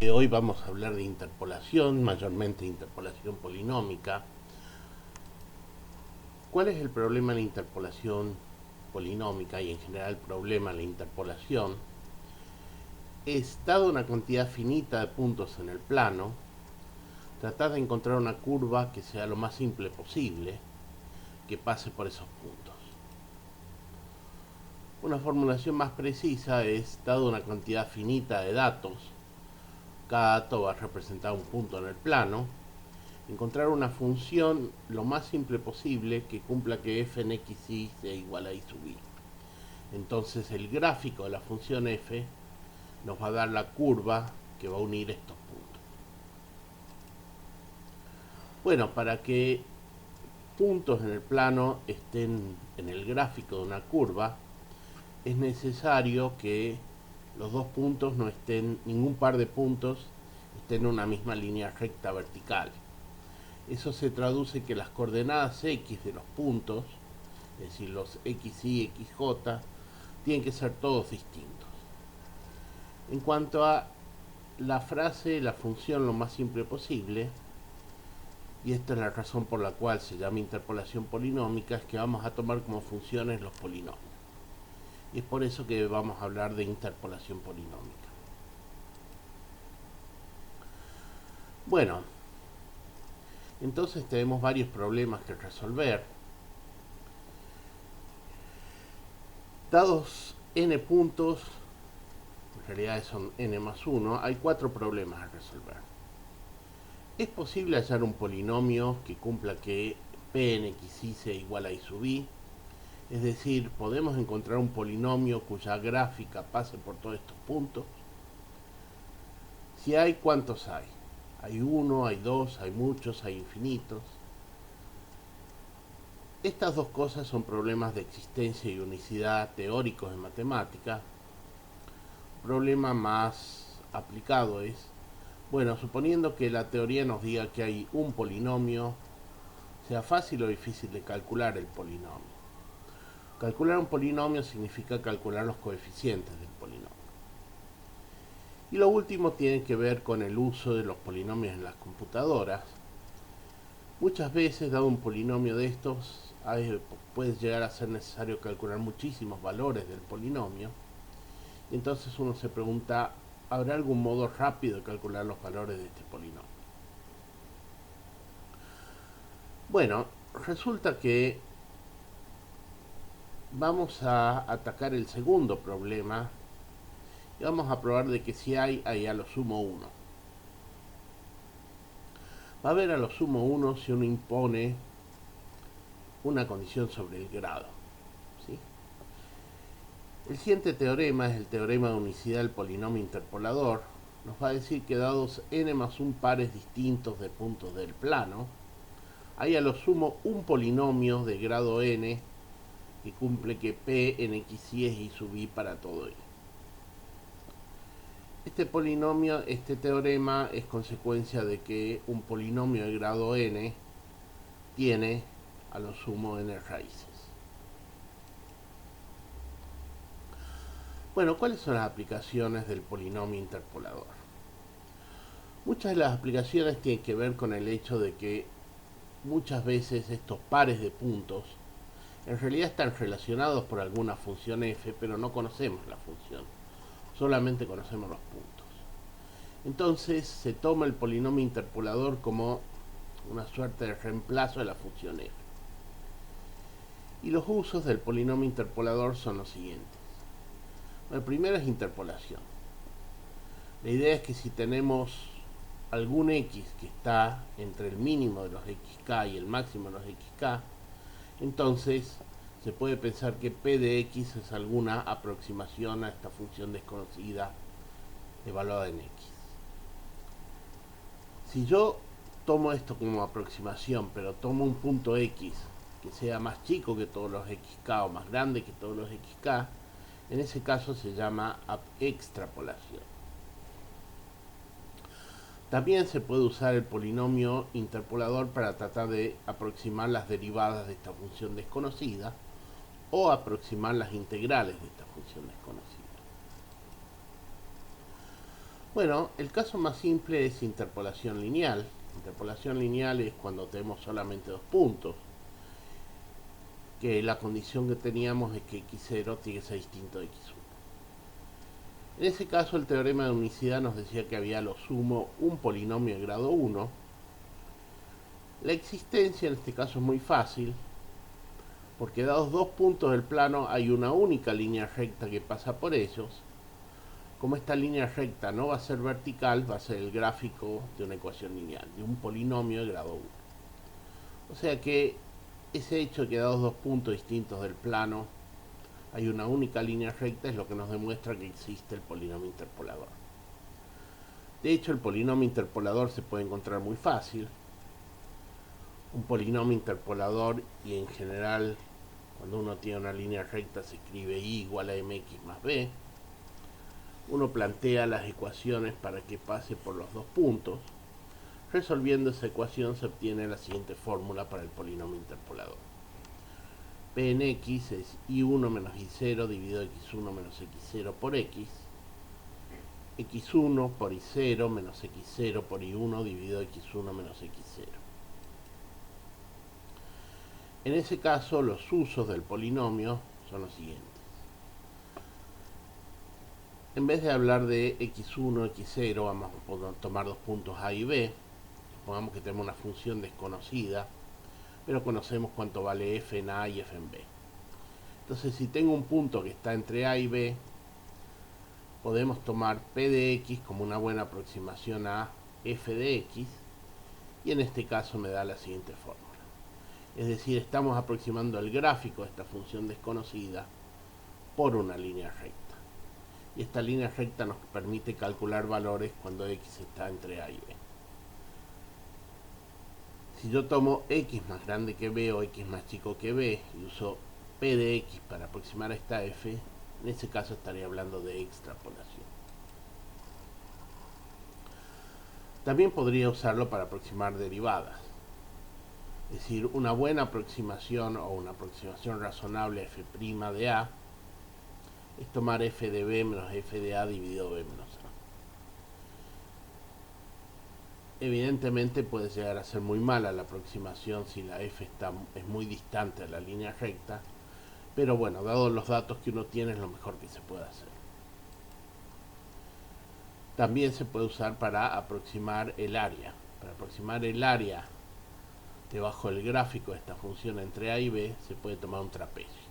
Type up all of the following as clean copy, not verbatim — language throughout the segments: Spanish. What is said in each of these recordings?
Hoy vamos a hablar de interpolación, mayormente interpolación polinómica. ¿Cuál es el problema en la interpolación polinómica y en general el problema en la interpolación? Es, dada una cantidad finita de puntos en el plano, tratar de encontrar una curva que sea lo más simple posible, que pase por esos puntos. Una formulación más precisa es, dada una cantidad finita de datos, cada dato va a representar un punto en el plano, encontrar una función lo más simple posible que cumpla que f en xy sea igual a y sub i. Entonces el gráfico de la función f nos va a dar la curva que va a unir estos puntos. Bueno, para que puntos en el plano estén en el gráfico de una curva, es necesario que los dos puntos no estén, ningún par de puntos estén en una misma línea recta vertical. Eso se traduce que las coordenadas x de los puntos, es decir, los xy, xj, tienen que ser todos distintos. En cuanto a la frase, la función lo más simple posible, y esta es la razón por la cual se llama interpolación polinómica, es que vamos a tomar como funciones los polinomios. Y es por eso que vamos a hablar de interpolación polinómica. Bueno, entonces tenemos varios problemas que resolver. Dados n puntos, en realidad son n más 1, hay 4 problemas a resolver. ¿Es posible hallar un polinomio que cumpla que p en xy sea igual a y sub i? Es decir, ¿podemos encontrar un polinomio cuya gráfica pase por todos estos puntos? Si hay, ¿cuántos hay? Hay uno, hay dos, hay muchos, hay infinitos. Estas dos cosas son problemas de existencia y unicidad teóricos en matemática. El problema más aplicado es, bueno, suponiendo que la teoría nos diga que hay un polinomio, sea fácil o difícil de calcular el polinomio. Calcular un polinomio significa calcular los coeficientes del polinomio. Y lo último tiene que ver con el uso de los polinomios en las computadoras. Muchas veces, dado un polinomio de estos, puede llegar a ser necesario calcular muchísimos valores del polinomio. Y entonces uno se pregunta, ¿habrá algún modo rápido de calcular los valores de este polinomio? Bueno, resulta que vamos a atacar el segundo problema y vamos a probar de que si hay a lo sumo 1. Va a haber a lo sumo 1 si uno impone una condición sobre el grado. ¿Sí? El siguiente teorema es el teorema de unicidad del polinomio interpolador. Nos va a decir que dados n más 1 pares distintos de puntos del plano, hay a lo sumo un polinomio de grado n que cumple que p en xy es y sub i para todo i. Este polinomio, este teorema es consecuencia de que un polinomio de grado n tiene a lo sumo n raíces. Bueno, ¿cuáles son las aplicaciones del polinomio interpolador? Muchas de las aplicaciones tienen que ver con el hecho de que muchas veces estos pares de puntos en realidad están relacionados por alguna función f, pero no conocemos la función, solamente conocemos los puntos. Entonces se toma el polinomio interpolador como una suerte de reemplazo de la función f. Y los usos del polinomio interpolador son los siguientes. El primero es interpolación. La idea es que si tenemos algún x que está entre el mínimo de los xk y el máximo de los xk, entonces se puede pensar que p de x es alguna aproximación a esta función desconocida evaluada en x. Si yo tomo esto como aproximación, pero tomo un punto x que sea más chico que todos los xk o más grande que todos los xk, en ese caso se llama extrapolación. También se puede usar el polinomio interpolador para tratar de aproximar las derivadas de esta función desconocida o aproximar las integrales de esta función desconocida. Bueno, el caso más simple es interpolación lineal. Interpolación lineal es cuando tenemos solamente dos puntos, que la condición que teníamos es que x0 tiene que ser distinto de x1. En ese caso el teorema de unicidad nos decía que había a lo sumo un polinomio de grado 1. La existencia en este caso es muy fácil, porque dados dos puntos del plano hay una única línea recta que pasa por ellos. Como esta línea recta no va a ser vertical, va a ser el gráfico de una ecuación lineal, de un polinomio de grado 1. O sea que ese hecho de que dados dos puntos distintos del plano hay una única línea recta es lo que nos demuestra que existe el polinomio interpolador. De hecho, el polinomio interpolador se puede encontrar muy fácil. Un polinomio interpolador, y en general cuando uno tiene una línea recta se escribe y igual a mx más b. Uno plantea las ecuaciones para que pase por los dos puntos. Resolviendo esa ecuación se obtiene la siguiente fórmula para el polinomio interpolador. P en x es y1 menos y0 dividido x1 menos x0 por x. x1 por y0 menos x0 por y1 dividido x1 menos x0. En ese caso, los usos del polinomio son los siguientes. En vez de hablar de x1, x0, vamos a tomar dos puntos a y b. Supongamos que tenemos una función desconocida, pero conocemos cuánto vale f en a y f en b. Entonces, si tengo un punto que está entre a y b, podemos tomar p de x como una buena aproximación a f de x, y en este caso me da la siguiente fórmula. Es decir, estamos aproximando el gráfico de esta función desconocida por una línea recta. Y esta línea recta nos permite calcular valores cuando x está entre a y b. Si yo tomo x más grande que b o x más chico que b y uso p de x para aproximar a esta f, en ese caso estaría hablando de extrapolación. También podría usarlo para aproximar derivadas. Es decir, una buena aproximación o una aproximación razonable a f' de a es tomar f de b menos f de a dividido b menos a. Evidentemente puede llegar a ser muy mala la aproximación si la f es muy distante de la línea recta, pero bueno, dado los datos que uno tiene es lo mejor que se puede hacer. También se puede usar para aproximar el área. Para aproximar el área debajo del gráfico de esta función entre a y b se puede tomar un trapecio.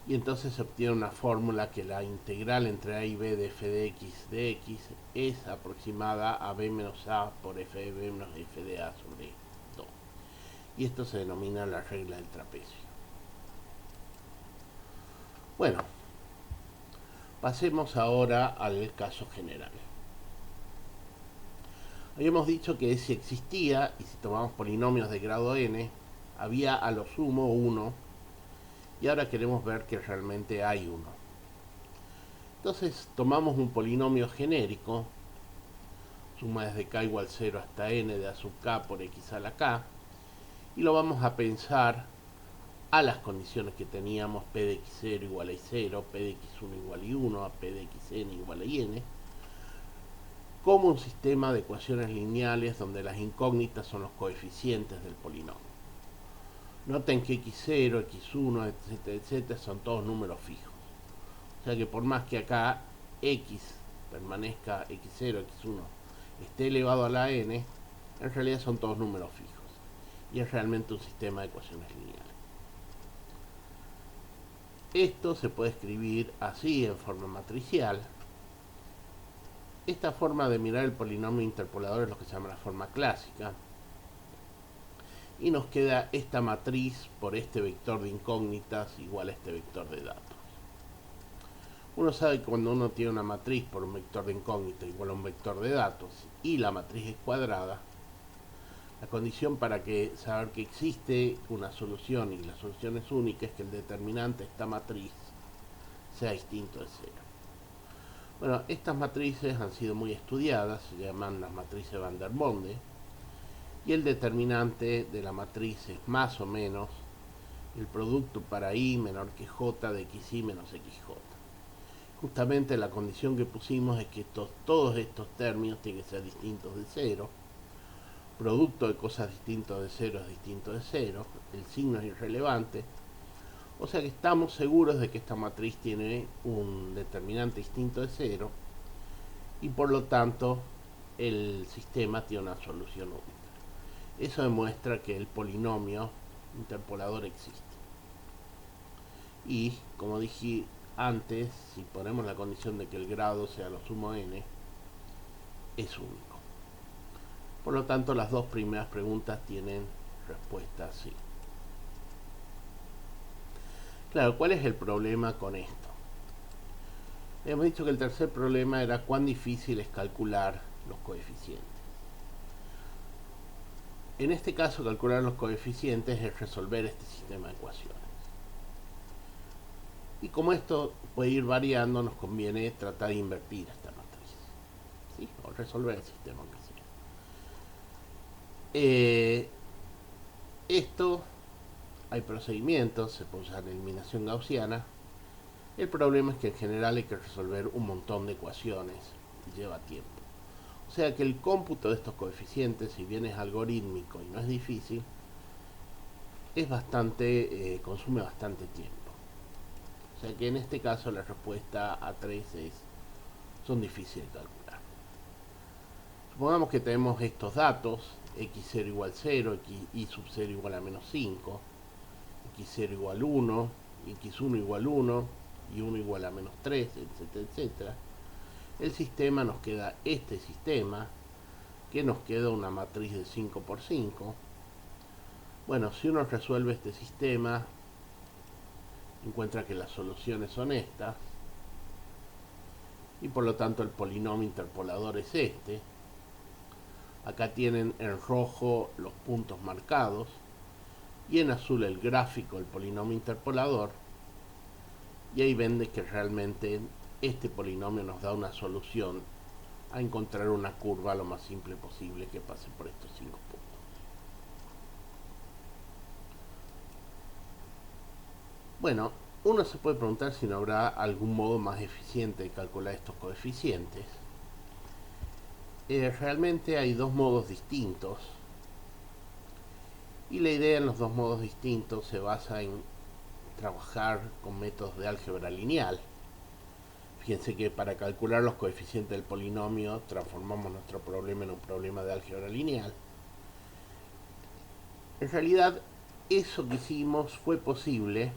Y entonces se obtiene una fórmula que la integral entre a y b de f de x es aproximada a b menos a por f de b menos f de a sobre 2. Y esto se denomina la regla del trapecio. Bueno, pasemos ahora al caso general. Habíamos dicho que si existía, y si tomamos polinomios de grado n, había a lo sumo 1, y ahora queremos ver que realmente hay 1. Entonces tomamos un polinomio genérico, suma desde k igual 0 hasta n de a sub k por x a la k, y lo vamos a pensar a las condiciones que teníamos: p de x0 igual a y0, p de x1 igual a y1, a p de xn igual a yn, como un sistema de ecuaciones lineales donde las incógnitas son los coeficientes del polinomio. Noten que x0, x1, etcétera, etcétera, son todos números fijos. O sea que por más que acá x permanezca, x0, x1, esté elevado a la n, en realidad son todos números fijos. Y es realmente un sistema de ecuaciones lineales. Esto se puede escribir así en forma matricial. Esta forma de mirar el polinomio interpolador es lo que se llama la forma clásica. Y nos queda esta matriz por este vector de incógnitas igual a este vector de datos. Uno sabe que cuando uno tiene una matriz por un vector de incógnita igual a un vector de datos y la matriz es cuadrada, la condición para saber que existe una solución y la solución es única es que el determinante de esta matriz sea distinto de 0. Bueno, estas matrices han sido muy estudiadas, se llaman las matrices Van der Monde, y el determinante de la matriz es más o menos el producto para i menor que j de xi menos xj. Justamente la condición que pusimos es que todos estos términos tienen que ser distintos de cero. Producto de cosas distintas de cero es distinto de cero. El signo es irrelevante. O sea que estamos seguros de que esta matriz tiene un determinante distinto de cero y por lo tanto el sistema tiene una solución única. Eso demuestra que el polinomio interpolador existe. Y como dije antes, si ponemos la condición de que el grado sea lo sumo n, es único. Por lo tanto, las dos primeras preguntas tienen respuesta sí. Claro, ¿cuál es el problema con esto? Hemos dicho que el tercer problema era cuán difícil es calcular los coeficientes. En este caso, calcular los coeficientes es resolver este sistema de ecuaciones. Y como esto puede ir variando, nos conviene tratar de invertir esta matriz, ¿sí? O resolver el sistema aunque sea. Esto, hay procedimientos, se puede usar eliminación gaussiana. El problema es que en general hay que resolver un montón de ecuaciones y lleva tiempo. O sea que el cómputo de estos coeficientes, si bien es algorítmico y no es difícil, es consume bastante tiempo. O sea que en este caso la respuesta a 3 son difíciles de calcular. Supongamos que tenemos estos datos, x0 igual 0, y sub 0 igual a menos 5, x0 igual 1, x1 igual 1, y 1 igual a menos 3, etcétera, etcétera. El sistema nos queda este sistema, que nos queda una matriz de 5 por 5. Bueno, si uno resuelve este sistema, encuentra que las soluciones son estas, y por lo tanto el polinomio interpolador es este. Acá tienen en rojo los puntos marcados, y en azul el gráfico del polinomio interpolador, y ahí ven que realmente este polinomio nos da una solución a encontrar una curva lo más simple posible que pase por estos 5 puntos. Bueno, uno se puede preguntar si no habrá algún modo más eficiente de calcular estos coeficientes. Realmente hay dos modos distintos, y la idea en los dos modos distintos se basa en trabajar con métodos de álgebra lineal. Fíjense que para calcular los coeficientes del polinomio transformamos nuestro problema en un problema de álgebra lineal. En realidad, eso que hicimos fue posible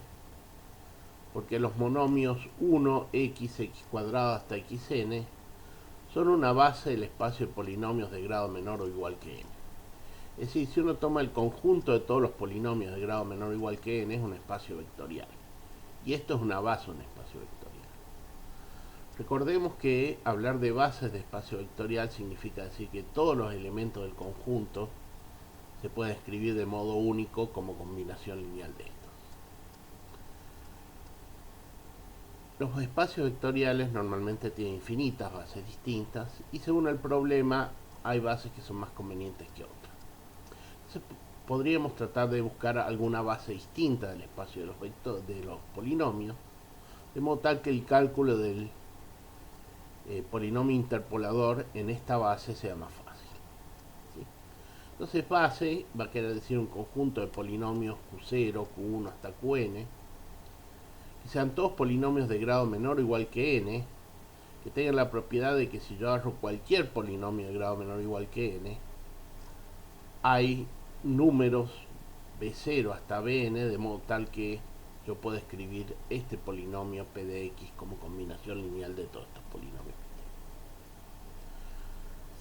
porque los monomios 1x, x cuadrado hasta xn son una base del espacio de polinomios de grado menor o igual que n. Es decir, si uno toma el conjunto de todos los polinomios de grado menor o igual que n, es un espacio vectorial. Y esto es una base de un espacio vectorial. Recordemos que hablar de bases de espacio vectorial significa decir que todos los elementos del conjunto se pueden escribir de modo único como combinación lineal de estos. Los espacios vectoriales normalmente tienen infinitas bases distintas y según el problema hay bases que son más convenientes que otras. Entonces, podríamos tratar de buscar alguna base distinta del espacio de los polinomios, de modo tal que el cálculo del polinomio interpolador en esta base sea más fácil, ¿sí? Entonces base va a querer decir un conjunto de polinomios Q0, Q1 hasta Qn, que sean todos polinomios de grado menor o igual que n, que tengan la propiedad de que si yo agarro cualquier polinomio de grado menor o igual que n, hay números b0 hasta bn, de modo tal que yo puedo escribir este polinomio p de x como combinación lineal de todos estos polinomios.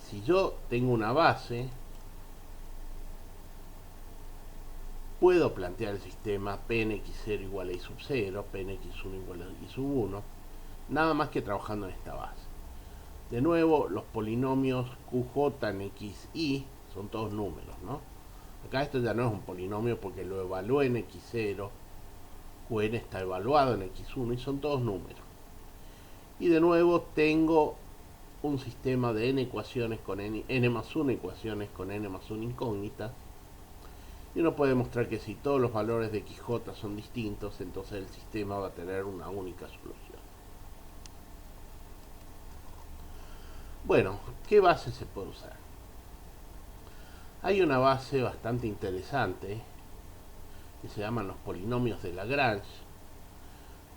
Si yo tengo una base, puedo plantear el sistema Pnx0 igual a y sub 0, Pnx1 igual a y sub 1, nada más que trabajando en esta base. De nuevo, los polinomios Qj en xy son todos números, ¿no? Acá esto ya no es un polinomio porque lo evalué en x0, Qn está evaluado en x1 y son todos números. Y de nuevo tengo un sistema de n ecuaciones con n más 1 ecuaciones con n más 1 incógnitas. Y uno puede demostrar que si todos los valores de xj son distintos, entonces el sistema va a tener una única solución. Bueno, ¿qué base se puede usar? Hay una base bastante interesante que se llaman los polinomios de Lagrange.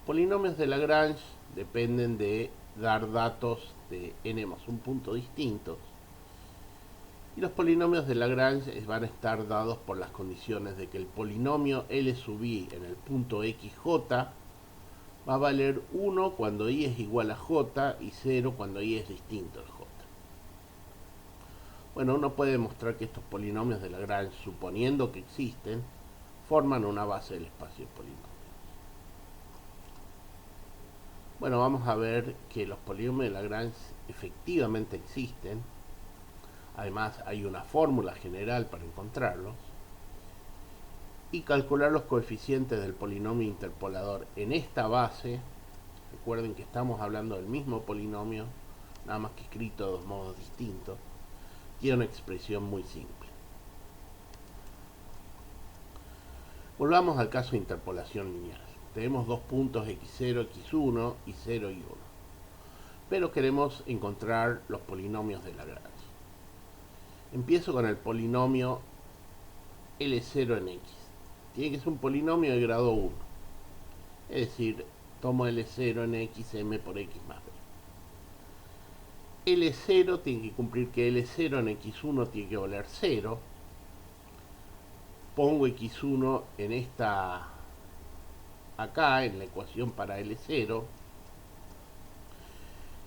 Polinomios de Lagrange dependen de dar datos de n más un punto distintos. Y los polinomios de Lagrange van a estar dados por las condiciones de que el polinomio L sub i en el punto xj va a valer 1 cuando i es igual a j y 0 cuando i es distinto de j. Bueno, uno puede demostrar que estos polinomios de Lagrange, suponiendo que existen, forman una base del espacio de polinomios. Bueno, vamos a ver que los polinomios de Lagrange efectivamente existen. Además, hay una fórmula general para encontrarlos. Y calcular los coeficientes del polinomio interpolador en esta base. Recuerden que estamos hablando del mismo polinomio, nada más que escrito de dos modos distintos. Tiene una expresión muy simple. Volvamos al caso de interpolación lineal. Tenemos dos puntos x0, x1 y 0 y 1. Pero queremos encontrar los polinomios de Lagrange. Empiezo con el polinomio L0 en x. Tiene que ser un polinomio de grado 1. Es decir, tomo L0 en x, m por x más b. L0 tiene que cumplir que L0 en x1 tiene que valer 0. Pongo x1 en esta acá, en la ecuación para L0.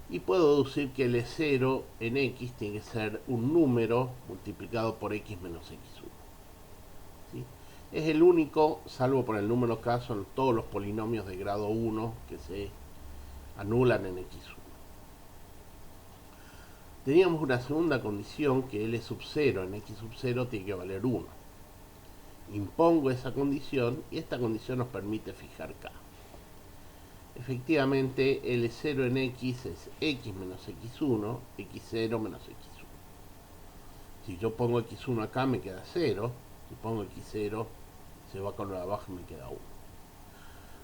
Y puedo deducir que L0 en x tiene que ser un número multiplicado por x menos x1. ¿Sí? Es el único, salvo por el número k, son todos los polinomios de grado 1 que se anulan en x1. Teníamos una segunda condición, que L sub 0 en x sub 0 tiene que valer 1. Impongo esa condición y esta condición nos permite fijar k. Efectivamente, L0 en x es x menos x1, x0 menos x1. Si yo pongo x1 acá me queda 0, si pongo x0 se va con lo de abajo y me queda 1.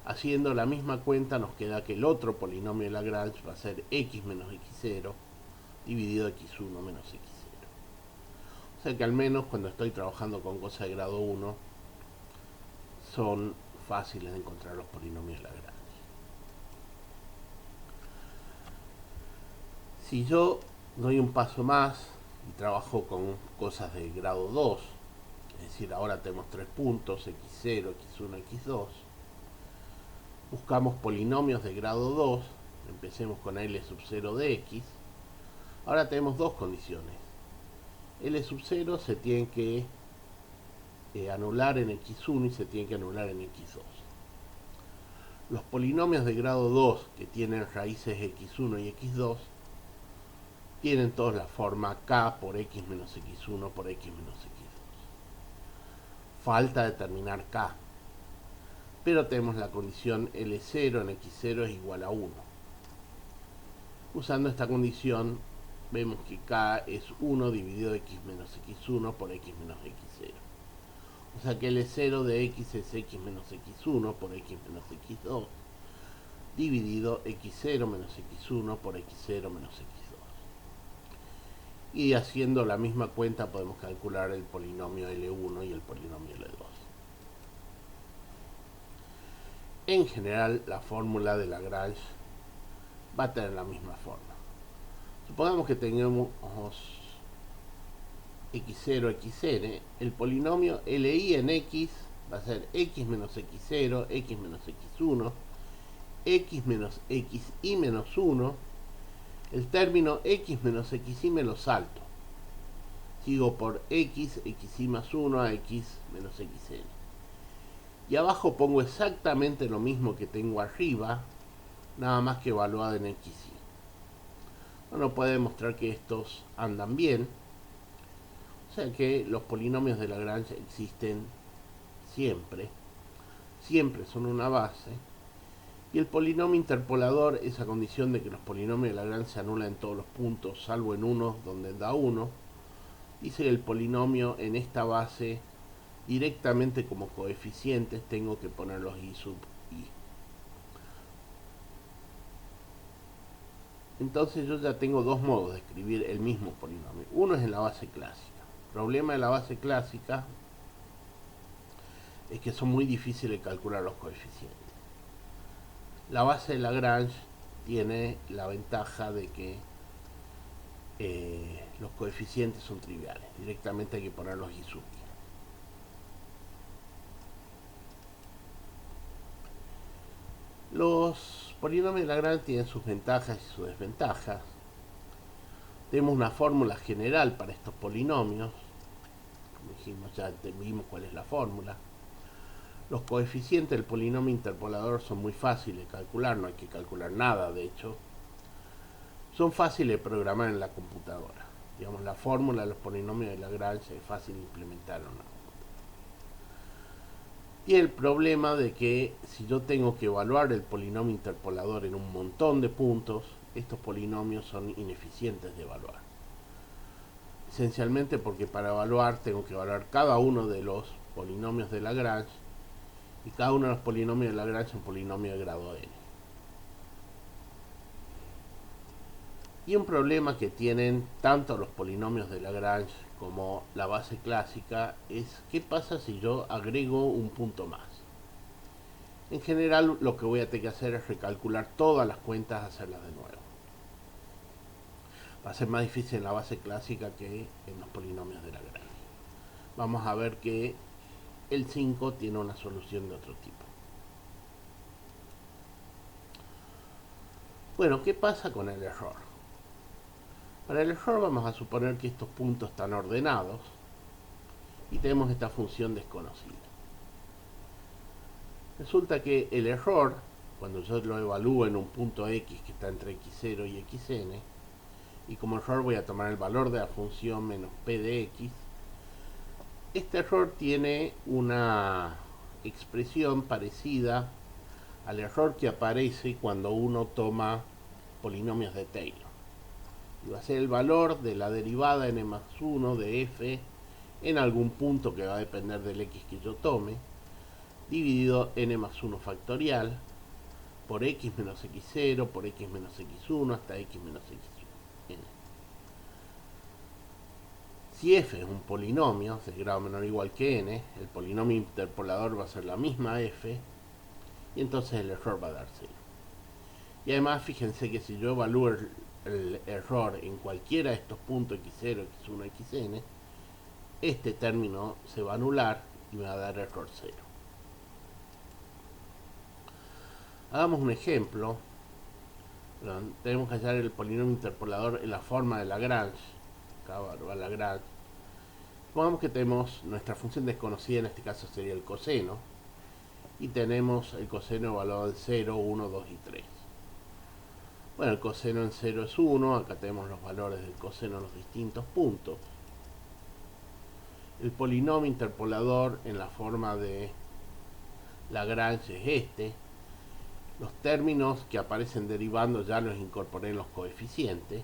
Haciendo la misma cuenta nos queda que el otro polinomio de Lagrange va a ser x menos x0 dividido x1 menos x0. O sea que al menos cuando estoy trabajando con cosas de grado 1 son fáciles de encontrar los polinomios Lagrange. Si yo doy un paso más y trabajo con cosas de grado 2, es decir, ahora tenemos tres puntos, x0, x1, x2, buscamos polinomios de grado 2, empecemos con L sub 0 de x. Ahora tenemos dos condiciones. L sub 0 se tiene que anular en x1 y se tiene que anular en x2. Los polinomios de grado 2 que tienen raíces x1 y x2 tienen todos la forma k por x menos x1 por x menos x2. Falta determinar k, pero tenemos la condición L0 en x0 es igual a 1. Usando esta condición vemos que k es 1 dividido x menos x1 por x menos x0. O sea que L0 de x es x menos x1 por x menos x2 dividido x0 menos x1 por x0 menos x2. Y haciendo la misma cuenta podemos calcular el polinomio L1 y el polinomio L2. En general, la fórmula de Lagrange va a tener la misma forma. Supongamos que tengamos x0, xn, el polinomio Li en x va a ser x menos x0, x menos x1, x menos xi menos 1. El término x menos xi me lo salto. Sigo por x, xi más 1 a x menos xn. Y abajo pongo exactamente lo mismo que tengo arriba, nada más que evaluado en xi. Uno puede demostrar que estos andan bien. O sea que los polinomios de Lagrange existen siempre. Siempre son una base. Y el polinomio interpolador, esa condición de que los polinomios de Lagrange se anulan en todos los puntos, salvo en uno donde da 1, dice que el polinomio en esta base, directamente como coeficientes, tengo que poner los i sub i. Entonces yo ya tengo dos modos de escribir el mismo polinomio. Uno es en la base clásica. El problema de la base clásica es que son muy difíciles de calcular los coeficientes. La base de Lagrange tiene la ventaja de que los coeficientes son triviales. Directamente hay que ponerlos Gisuti. Los polinomios de Lagrange tienen sus ventajas y sus desventajas. Tenemos una fórmula general para estos polinomios. Como dijimos, ya vimos cuál es la fórmula. Los coeficientes del polinomio interpolador son muy fáciles de calcular, no hay que calcular nada, de hecho. Son fáciles de programar en la computadora. Digamos, la fórmula de los polinomios de Lagrange es fácil de implementar en una computadora. Y el problema de que si yo tengo que evaluar el polinomio interpolador en un montón de puntos, estos polinomios son ineficientes de evaluar. Esencialmente porque para evaluar tengo que evaluar cada uno de los polinomios de Lagrange, y cada uno de los polinomios de Lagrange es un polinomio de grado n. Y un problema que tienen tanto los polinomios de Lagrange como la base clásica es qué pasa si yo agrego un punto más. En general lo que voy a tener que hacer es recalcular todas las cuentas, hacerlas de nuevo. Va a ser más difícil en la base clásica que en los polinomios de Lagrange. Vamos a ver que el 5 tiene una solución de otro tipo. Bueno, ¿qué pasa con el error? Para el error vamos a suponer que estos puntos están ordenados y tenemos esta función desconocida. Resulta que el error, cuando yo lo evalúo en un punto x que está entre x0 y xn, y como error voy a tomar el valor de la función menos p de x, este error tiene una expresión parecida al error que aparece cuando uno toma polinomios de Taylor. Y va a ser el valor de la derivada n más 1 de f en algún punto que va a depender del x que yo tome, dividido n más 1 factorial por x menos x0 por x menos x1 hasta x menos x1. Si f es un polinomio de grado menor o igual que n, el polinomio interpolador va a ser la misma f, y entonces el error va a dar 0. Y además fíjense que si yo evalúo el error en cualquiera de estos puntos x0, x1, xn, este término se va a anular y me va a dar error 0. Hagamos un ejemplo. Tenemos que hallar el polinomio interpolador en la forma de Lagrange. Acá va Lagrange. Supongamos que tenemos nuestra función desconocida, en este caso sería el coseno, y tenemos el coseno evaluado en 0, 1, 2 y 3. Bueno, el coseno en 0 es 1, acá tenemos los valores del coseno en los distintos puntos. El polinomio interpolador en la forma de Lagrange es este. Los términos que aparecen derivando ya los incorporé en los coeficientes.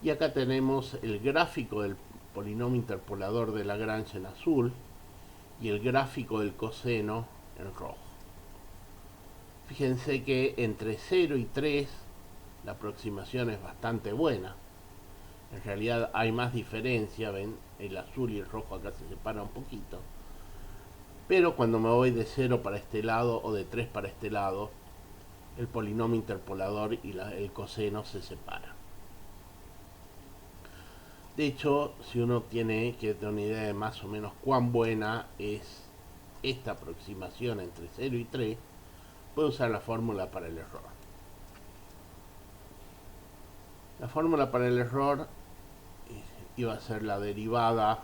Y acá tenemos el gráfico del polinomio interpolador de Lagrange en azul y el gráfico del coseno en rojo. Fíjense que entre 0 y 3 la aproximación es bastante buena. En realidad hay más diferencia, ven, el azul y el rojo acá se separan un poquito. Pero cuando me voy de 0 para este lado o de 3 para este lado, el polinomio interpolador y el coseno se separan. De hecho, si uno tiene que tener una idea de más o menos cuán buena es esta aproximación entre 0 y 3, puede usar la fórmula para el error. La fórmula para el error iba a ser la derivada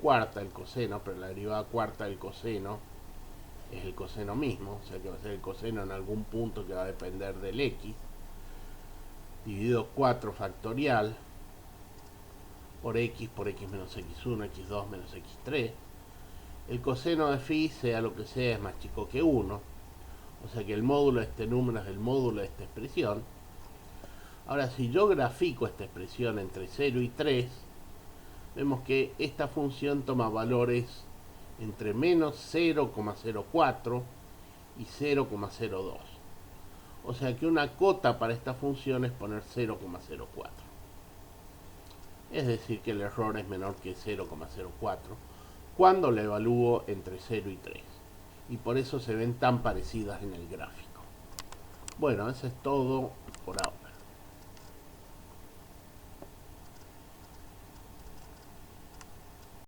cuarta del coseno, pero la derivada cuarta del coseno es el coseno mismo, o sea que va a ser el coseno en algún punto que va a depender del x, dividido 4 factorial por x menos x1, x2 menos x3. El coseno de phi, sea lo que sea, es más chico que 1, o sea que el módulo de este número es el módulo de esta expresión. Ahora, si yo grafico esta expresión entre 0 y 3, vemos que esta función toma valores entre menos 0,04 y 0,02. O sea que una cota para esta función es poner 0,04. Es decir que el error es menor que 0,04 cuando la evalúo entre 0 y 3. Y por eso se ven tan parecidas en el gráfico. Bueno, eso es todo por ahora.